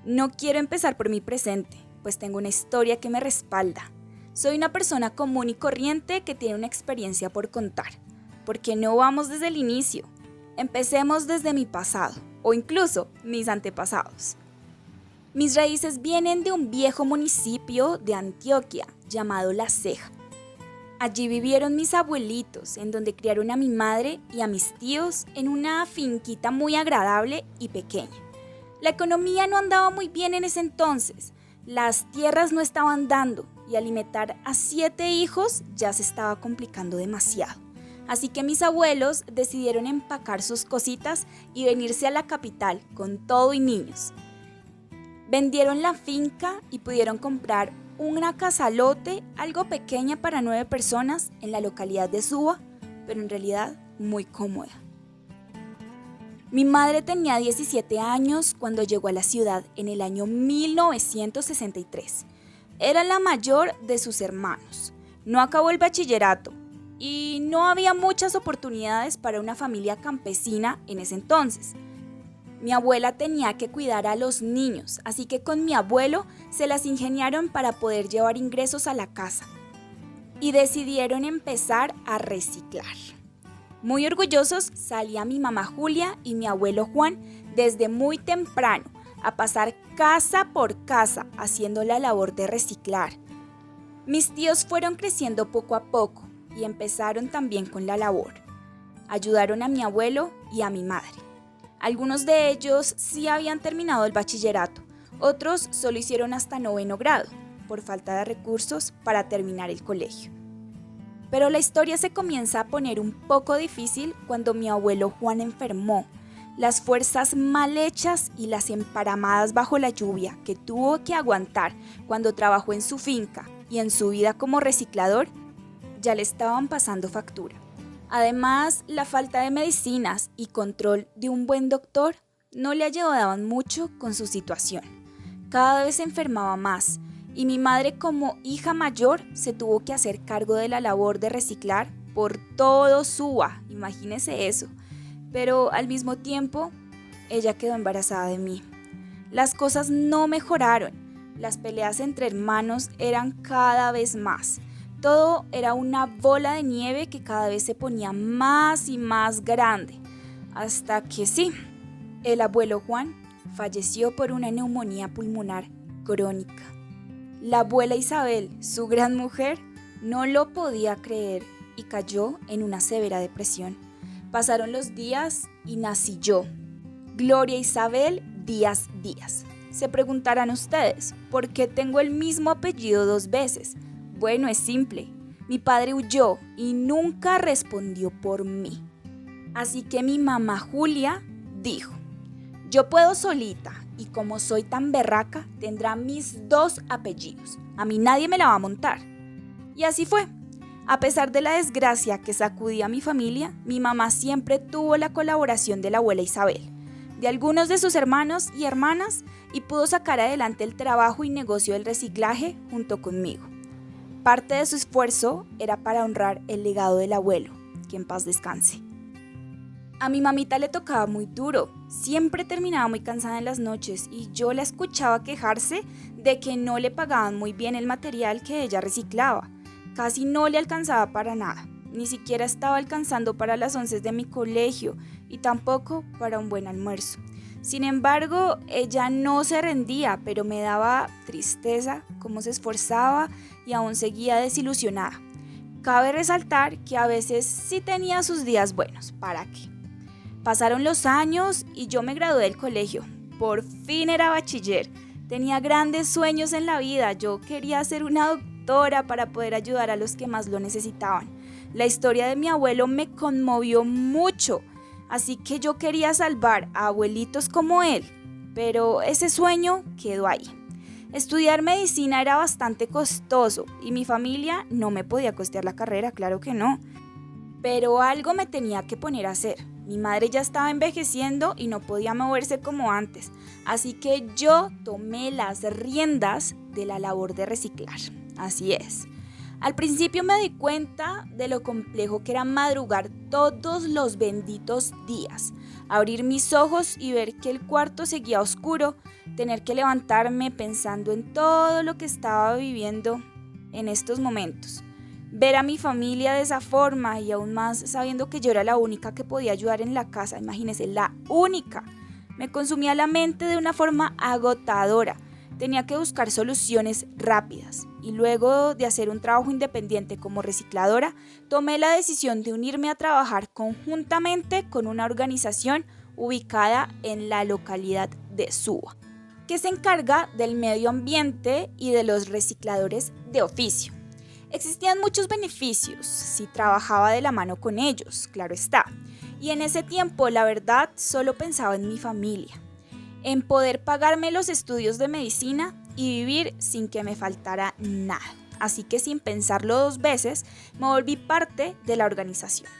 No quiero empezar por mi presente, pues tengo una historia que me respalda. Soy una persona común y corriente que tiene una experiencia por contar. ¿Por qué no vamos desde el inicio? Empecemos desde mi pasado, o incluso mis antepasados. Mis raíces vienen de un viejo municipio de Antioquia llamado La Ceja. Allí vivieron mis abuelitos, en donde criaron a mi madre y a mis tíos en una finquita muy agradable y pequeña. La economía no andaba muy bien en ese entonces, las tierras no estaban dando y alimentar a 7 hijos ya se estaba complicando demasiado. Así que mis abuelos decidieron empacar sus cositas y venirse a la capital con todo y niños. Vendieron la finca y pudieron comprar una casalote algo pequeña para 9 personas en la localidad de Suba, pero en realidad muy cómoda. Mi madre tenía 17 años cuando llegó a la ciudad en el año 1963. Era la mayor de sus hermanos. No acabó el bachillerato y no había muchas oportunidades para una familia campesina en ese entonces. Mi abuela tenía que cuidar a los niños, así que con mi abuelo se las ingeniaron para poder llevar ingresos a la casa y decidieron empezar a reciclar. Muy orgullosos salía mi mamá Julia y mi abuelo Juan desde muy temprano a pasar casa por casa haciendo la labor de reciclar. Mis tíos fueron creciendo poco a poco y empezaron también con la labor. Ayudaron a mi abuelo y a mi madre. Algunos de ellos sí habían terminado el bachillerato, otros solo hicieron hasta 9º grado, por falta de recursos para terminar el colegio. Pero la historia se comienza a poner un poco difícil cuando mi abuelo Juan enfermó. Las fuerzas mal hechas y las emparamadas bajo la lluvia que tuvo que aguantar cuando trabajó en su finca y en su vida como reciclador, ya le estaban pasando factura. Además, la falta de medicinas y control de un buen doctor no le ayudaban mucho con su situación. Cada vez se enfermaba más y mi madre como hija mayor se tuvo que hacer cargo de la labor de reciclar por todo Suba, imagínese eso. Pero al mismo tiempo, ella quedó embarazada de mí. Las cosas no mejoraron, las peleas entre hermanos eran cada vez más. Todo era una bola de nieve que cada vez se ponía más y más grande, hasta que sí, el abuelo Juan falleció por una neumonía pulmonar crónica. La abuela Isabel, su gran mujer, no lo podía creer y cayó en una severa depresión. Pasaron los días y nací yo, Gloria Isabel Díaz Díaz. Se preguntarán ustedes, ¿por qué tengo el mismo apellido 2 veces? Bueno, es simple. Mi padre huyó y nunca respondió por mí. Así que mi mamá Julia dijo, yo puedo solita y como soy tan berraca, tendrá mis 2 apellidos. A mí nadie me la va a montar. Y así fue. A pesar de la desgracia que sacudía a mi familia, mi mamá siempre tuvo la colaboración de la abuela Isabel, de algunos de sus hermanos y hermanas y pudo sacar adelante el trabajo y negocio del reciclaje junto conmigo. Parte de su esfuerzo era para honrar el legado del abuelo, que en paz descanse. A mi mamita le tocaba muy duro, siempre terminaba muy cansada en las noches y yo la escuchaba quejarse de que no le pagaban muy bien el material que ella reciclaba. Casi no le alcanzaba para nada, ni siquiera estaba alcanzando para las onces de mi colegio y tampoco para un buen almuerzo. Sin embargo, ella no se rendía, pero me daba tristeza cómo se esforzaba y aún seguía desilusionada. Cabe resaltar que a veces sí tenía sus días buenos, ¿para qué? Pasaron los años y yo me gradué del colegio. Por fin era bachiller. Tenía grandes sueños en la vida. Yo quería ser una doctora para poder ayudar a los que más lo necesitaban. La historia de mi abuelo me conmovió mucho. Así que yo quería salvar a abuelitos como él, pero ese sueño quedó ahí. Estudiar medicina era bastante costoso y mi familia no me podía costear la carrera, claro que no. Pero algo me tenía que poner a hacer. Mi madre ya estaba envejeciendo y no podía moverse como antes, así que yo tomé las riendas de la labor de reciclar. Así es. Al principio me di cuenta de lo complejo que era madrugar todos los benditos días. Abrir mis ojos y ver que el cuarto seguía oscuro, tener que levantarme pensando en todo lo que estaba viviendo en estos momentos. Ver a mi familia de esa forma y aún más sabiendo que yo era la única que podía ayudar en la casa, imagínense, la única. Me consumía la mente de una forma agotadora. Tenía que buscar soluciones rápidas y luego de hacer un trabajo independiente como recicladora, tomé la decisión de unirme a trabajar conjuntamente con una organización ubicada en la localidad de Suba, que se encarga del medio ambiente y de los recicladores de oficio. Existían muchos beneficios si trabajaba de la mano con ellos, claro está, y en ese tiempo la verdad solo pensaba en mi familia, en poder pagarme los estudios de medicina y vivir sin que me faltara nada. Así que sin pensarlo dos veces, me volví parte de la organización.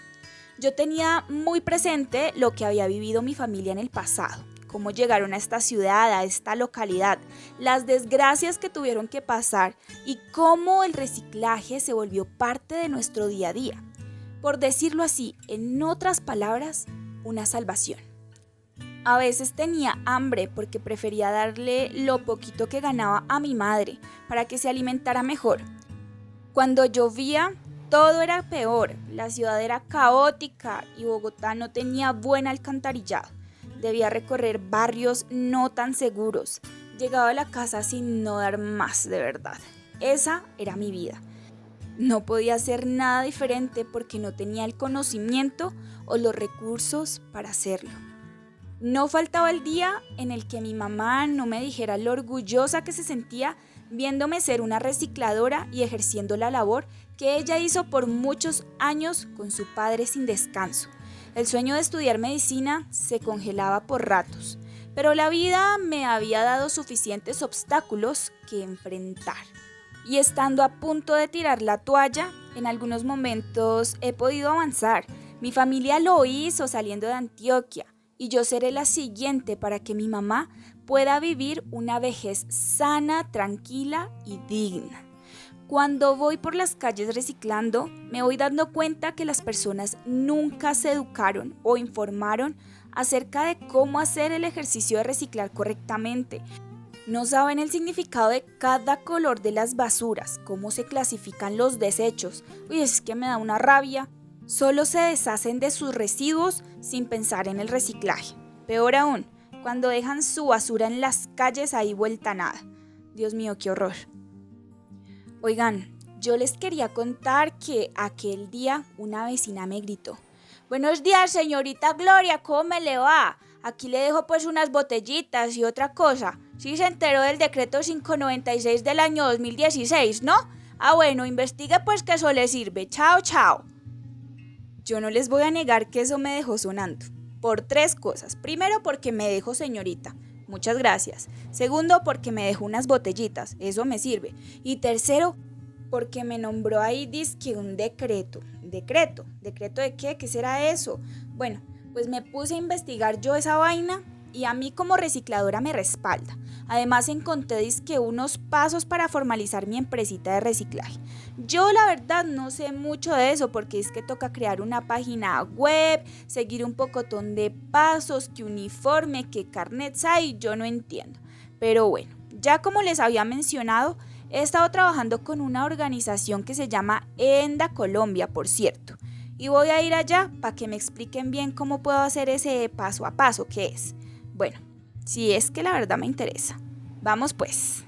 Yo tenía muy presente lo que había vivido mi familia en el pasado, cómo llegaron a esta ciudad, a esta localidad, las desgracias que tuvieron que pasar y cómo el reciclaje se volvió parte de nuestro día a día. Por decirlo así, en otras palabras, una salvación. A veces tenía hambre porque prefería darle lo poquito que ganaba a mi madre para que se alimentara mejor. Cuando llovía, todo era peor, la ciudad era caótica y Bogotá no tenía buen alcantarillado. Debía recorrer barrios no tan seguros. Llegaba a la casa sin no dar más, de verdad. Esa era mi vida. No podía hacer nada diferente porque no tenía el conocimiento o los recursos para hacerlo. No faltaba el día en el que mi mamá no me dijera lo orgullosa que se sentía viéndome ser una recicladora y ejerciendo la labor que ella hizo por muchos años con su padre sin descanso. El sueño de estudiar medicina se congelaba por ratos, pero la vida me había dado suficientes obstáculos que enfrentar. Y estando a punto de tirar la toalla, en algunos momentos he podido avanzar. Mi familia lo hizo saliendo de Antioquia. Y yo seré la siguiente para que mi mamá pueda vivir una vejez sana, tranquila y digna. Cuando voy por las calles reciclando, me voy dando cuenta que las personas nunca se educaron o informaron acerca de cómo hacer el ejercicio de reciclar correctamente. No saben el significado de cada color de las basuras, cómo se clasifican los desechos. Uy, es que me da una rabia. Solo se deshacen de sus residuos sin pensar en el reciclaje. Peor aún, cuando dejan su basura en las calles ahí vuelta a nada. Dios mío, qué horror. Oigan, yo les quería contar que aquel día una vecina me gritó: «Buenos días, señorita Gloria, ¿cómo me le va? Aquí le dejo pues unas botellitas y otra cosa. Sí se enteró del decreto 596 del año 2016, ¿no? Ah, bueno, investigue pues que eso le sirve. Chao, chao». Yo no les voy a negar que eso me dejó sonando, por 3 cosas. Primero, porque me dejó señorita, muchas gracias. Segundo, porque me dejó unas botellitas, eso me sirve. Y tercero, porque me nombró ahí dizque un decreto. ¿Decreto? ¿Decreto de qué? ¿Qué será eso? Bueno, pues me puse a investigar yo esa vaina y a mí como recicladora me respalda. Además encontré dizque unos pasos para formalizar mi empresita de reciclaje. Yo la verdad no sé mucho de eso porque es que toca crear una página web, seguir un pocotón de pasos, que uniforme, que carnets hay, yo no entiendo. Pero bueno, ya como les había mencionado, he estado trabajando con una organización que se llama ENDA Colombia, por cierto. Y voy a ir allá para que me expliquen bien cómo puedo hacer ese paso a paso que es. Bueno, si es que la verdad me interesa. Vamos pues.